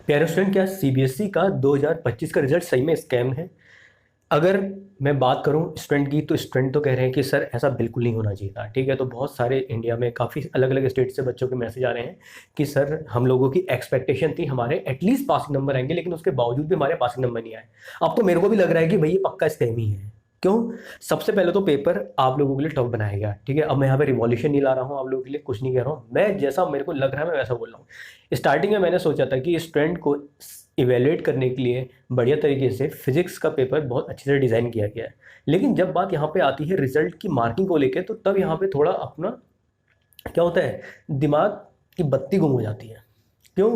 प्यारे स्टूडेंट, क्या सीबीएसई का 2025 का रिजल्ट सही में स्कैम है? अगर मैं बात करूं स्टूडेंट की, तो स्टूडेंट तो कह रहे हैं कि सर ऐसा बिल्कुल नहीं होना चाहिए था। ठीक है, तो बहुत सारे इंडिया में काफ़ी अलग अलग स्टेट से बच्चों के मैसेज आ रहे हैं कि सर हम लोगों की एक्सपेक्टेशन थी हमारे एटलीस्ट पासिंग नंबर आएंगे, लेकिन उसके बावजूद भी हमारे पासिंग नंबर नहीं आए। अब तो मेरे को भी लग रहा है कि भाई ये पक्का स्कैम ही है। क्यों? सबसे पहले तो पेपर आप लोगों के लिए टफ बनाया गया। ठीक है, अब मैं यहाँ पे रिवॉल्यूशन नहीं ला रहा हूँ, आप लोगों के लिए कुछ नहीं कह रहा हूँ, मैं जैसा मेरे को लग रहा है मैं वैसा बोल रहा हूँ। स्टार्टिंग में मैंने सोचा था कि स्टूडेंट को इवेलुएट करने के लिए बढ़िया तरीके से फिजिक्स का पेपर बहुत अच्छे से डिज़ाइन किया गया है, लेकिन जब बात यहाँ पे आती है रिजल्ट की मार्किंग को लेकर, तो तब यहाँ पे थोड़ा अपना क्या होता है, दिमाग की बत्ती गुम हो जाती है। क्यों?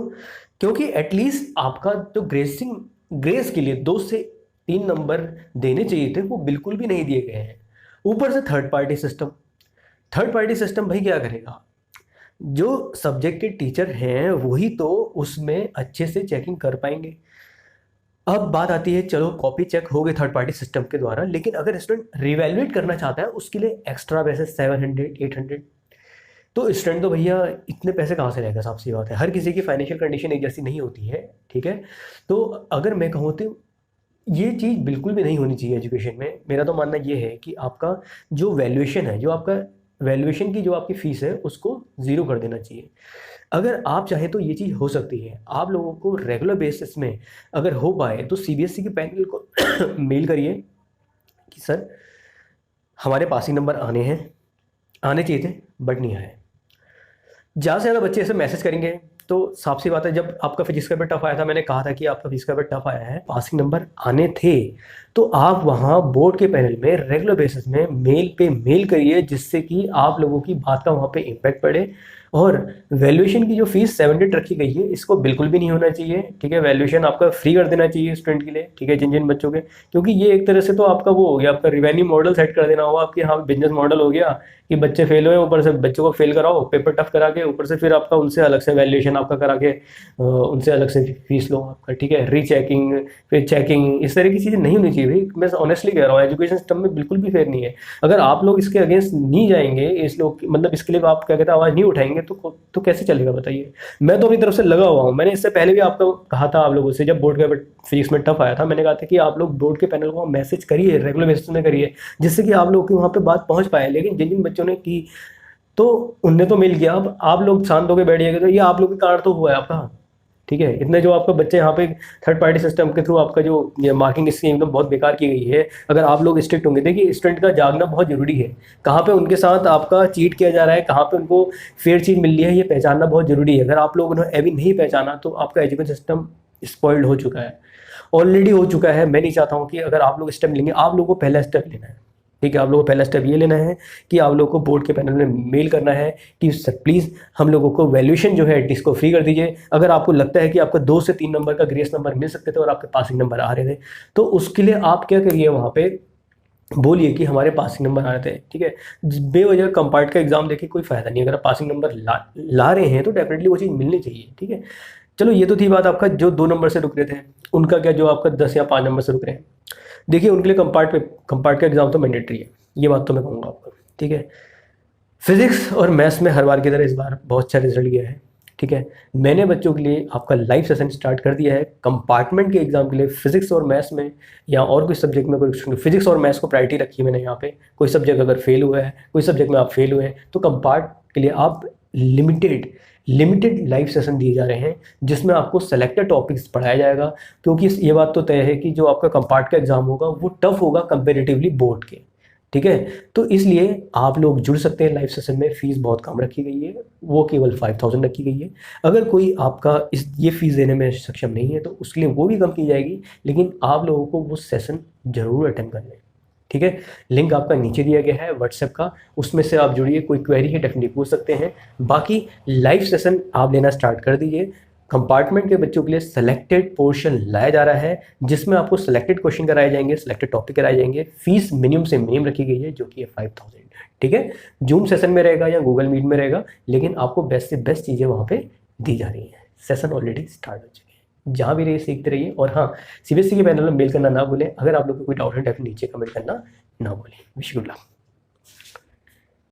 क्योंकि एटलीस्ट आपका जो ग्रेस के लिए 2 से 3 नंबर देने चाहिए थे, वो बिल्कुल भी नहीं दिए गए हैं। ऊपर से थर्ड पार्टी सिस्टम भाई क्या करेगा? जो सब्जेक्ट के टीचर हैं वही तो उसमें अच्छे से चेकिंग कर पाएंगे। अब बात आती है, चलो कॉपी चेक हो गई थर्ड पार्टी सिस्टम के द्वारा, लेकिन अगर स्टूडेंट रिवैल्यूएट करना चाहता है उसके लिए एक्स्ट्रा पैसे 700 800, तो स्टूडेंट तो भैया इतने पैसे कहाँ से रहेगा? साफ सी बात है, हर किसी की फाइनेंशियल कंडीशन एक जैसी नहीं होती है। ठीक है, तो अगर मैं कहूँ तो ये चीज़ बिल्कुल भी नहीं होनी चाहिए एजुकेशन में। मेरा तो मानना ये है कि आपका जो वैल्यूएशन है, जो आपका वैल्यूएशन की जो आपकी फ़ीस है, उसको ज़ीरो कर देना चाहिए। अगर आप चाहें तो ये चीज़ हो सकती है। आप लोगों को रेगुलर बेसिस में अगर हो पाए तो सीबीएसई के पैनल को मेल करिए कि सर हमारे पासिंग नंबर आने चाहिए थे बट नहीं आए। ज़्यादा से ज़्यादा बच्चे ऐसे मैसेज करेंगे तो साफ सी बात है, जब आपका फिजिक्स का पेपर टफ आया था, मैंने कहा था कि आपका फिजिक्स का पेपर टफ आया है, पासिंग नंबर आने थे, तो आप वहाँ बोर्ड के पैनल में रेगुलर बेसिस में मेल पे मेल करिए, जिससे कि आप लोगों की बात का वहाँ पे इम्पैक्ट पड़े। और वैल्यूएशन की जो फीस 700 रखी गई है, इसको बिल्कुल भी नहीं होना चाहिए। ठीक है, वैल्यूएशन आपका फ्री कर देना चाहिए स्टूडेंट के लिए। ठीक है, जिन जिन बच्चों के, क्योंकि ये एक तरह से तो आपका वो हो गया, आपका रिवेन्यू मॉडल सेट कर देना होगा, आपके यहाँ बिजनेस मॉडल हो गया कि बच्चे फेल हुए, ऊपर से बच्चों को फेल कराओ, पेपर टफ करा के, ऊपर से फिर आपका उनसे अलग से वैल्यूएशन आपका करा के उनसे अलग से फीस लो आपका। ठीक है, रीचेकिंग, फिर चेकिंग, इस तरह की चीज़ें नहीं होनी चाहिए भाई। मैं ऑनेस्टली कह रहा हूँ, एजुकेशन सिस्टम में बिल्कुल भी फेयर नहीं है। अगर आप लोग इसके अगेंस्ट नहीं जाएंगे, इस लोग मतलब इसके लिए आप क्या कहते हैं आवाज़ नहीं उठाएंगे, तो कैसे चलेगा बताइए? मैं तो अपनी तरफ से लगा हुआ हूँ। मैंने इससे पहले भी आपको कहा था, आप लोगों से जब बोर्ड का फिजिक्स में टफ आया था, मैंने कहा था कि आप लोग बोर्ड के पैनल को मैसेज करिए, रेगुलर बेसिस में करिए, जिससे कि आप लोगों की वहाँ पे बात पहुँच पाए। लेकिन जिन जिन बच्चों ने की तो उनने तो मिल गया। अब आप लोग शांत होकर बैठ जाएंगे तो ये आप लोग के कारण तो हुआ है आपका। ठीक है, इतने जो आपका बच्चे यहाँ पे थर्ड पार्टी सिस्टम के थ्रू आपका जो ये मार्किंग स्कीम एकदम बहुत बेकार की गई है। अगर आप लोग स्ट्रिक्ट होंगे, देखिए स्टूडेंट का जागना बहुत जरूरी है, कहाँ पे उनके साथ आपका चीट किया जा रहा है, कहाँ पे उनको फेयर चीज़ मिल रही है, ये पहचानना बहुत जरूरी है। अगर आप लोगों ने अभी नहीं पहचाना तो आपका एजुकेशन सिस्टम स्पॉइल्ड हो चुका है, ऑलरेडी हो चुका है। मैं नहीं चाहता हूँ कि अगर आप लोग स्टेप लेंगे, आप लोगों को पहला स्टेप लेना है। ठीक है, आप लोगों को पहला स्टेप ये लेना है कि आप लोगों को बोर्ड के पैनल में मेल करना है कि सर प्लीज़ हम लोगों को वैल्यूएशन जो है इसको फ्री कर दीजिए। अगर आपको लगता है कि आपको 2 से 3 नंबर का ग्रेस नंबर मिल सकते थे और आपके पासिंग नंबर आ रहे थे, तो उसके लिए आप क्या करिए, वहाँ पे बोलिए कि हमारे पासिंग नंबर आ रहे थे। ठीक है, बेवजह कंपार्ट का एग्जाम देके कोई फायदा नहीं। अगर आप पासिंग नंबर ला रहे हैं तो डेफिनेटली वो चीज़ मिलनी चाहिए। ठीक है, चलो ये तो थी बात आपका जो 2 नंबर से रुक रहे थे, उनका क्या जो आपका 10 या 5 नंबर से रुक रहे हैं। देखिए उनके लिए कंपार्ट का एग्जाम तो मैंडेटरी है, ये बात तो मैं कहूँगा आपको। ठीक है, फिजिक्स और मैथ्स में हर बार की तरह इस बार बहुत अच्छा रिजल्ट गया है। ठीक है, मैंने बच्चों के लिए आपका लाइव सेशन स्टार्ट कर दिया है कंपार्टमेंट के एग्जाम के लिए। फिजिक्स और मैथ्स में या और कोई सब्जेक्ट में, कोई फिजिक्स और मैथ्स को प्रायोरिटी रखी है मैंने यहाँ पे। कोई सब्जेक्ट अगर फेल हुआ है, कोई सब्जेक्ट में आप फेल हुए हैं, तो कंपार्ट के लिए आप लिमिटेड लाइव सेशन दिए जा रहे हैं, जिसमें आपको सेलेक्टेड टॉपिक्स पढ़ाया जाएगा। क्योंकि ये बात तो तय है कि जो आपका कंपार्ट का एग्जाम होगा वो टफ होगा कंपेरेटिवली बोर्ड के। ठीक है, तो इसलिए आप लोग जुड़ सकते हैं लाइव सेशन में। फीस बहुत कम रखी गई है, वो केवल 5000 रखी गई है। अगर कोई आपका ये फीस देने में सक्षम नहीं है तो उसके लिए वो भी कम की जाएगी, लेकिन आप लोगों को वो सेशन जरूर अटेंड करना है। ठीक है, लिंक आपका नीचे दिया गया है व्हाट्सएप का, उसमें से आप जुड़िए। कोई क्वेरी है डेफिनेटली पूछ सकते हैं। बाकी लाइव सेशन आप लेना स्टार्ट कर दीजिए। कंपार्टमेंट के बच्चों के लिए सेलेक्टेड पोर्शन लाया जा रहा है, जिसमें आपको सेलेक्टेड क्वेश्चन कराए जाएंगे, सेलेक्टेड टॉपिक कराए जाएंगे। फीस मिनिमम से मिनिमम रखी गई है जो कि है 5000। ठीक है, जूम सेशन में रहेगा या गूगल मीट में रहेगा, लेकिन आपको बेस्ट से बेस्ट चीज़ें वहाँ पे दी जा रही हैं। सेशन ऑलरेडी स्टार्ट हो चुके हैं, जहाँ भी रहिए सीखते रहिए। और हाँ, सीबीएसई के पैनल में मेल करना ना भूलें। अगर आप लोग को कोई डाउट है डेफिनेटली नीचे कमेंट करना ना भूलें। Wish good luck.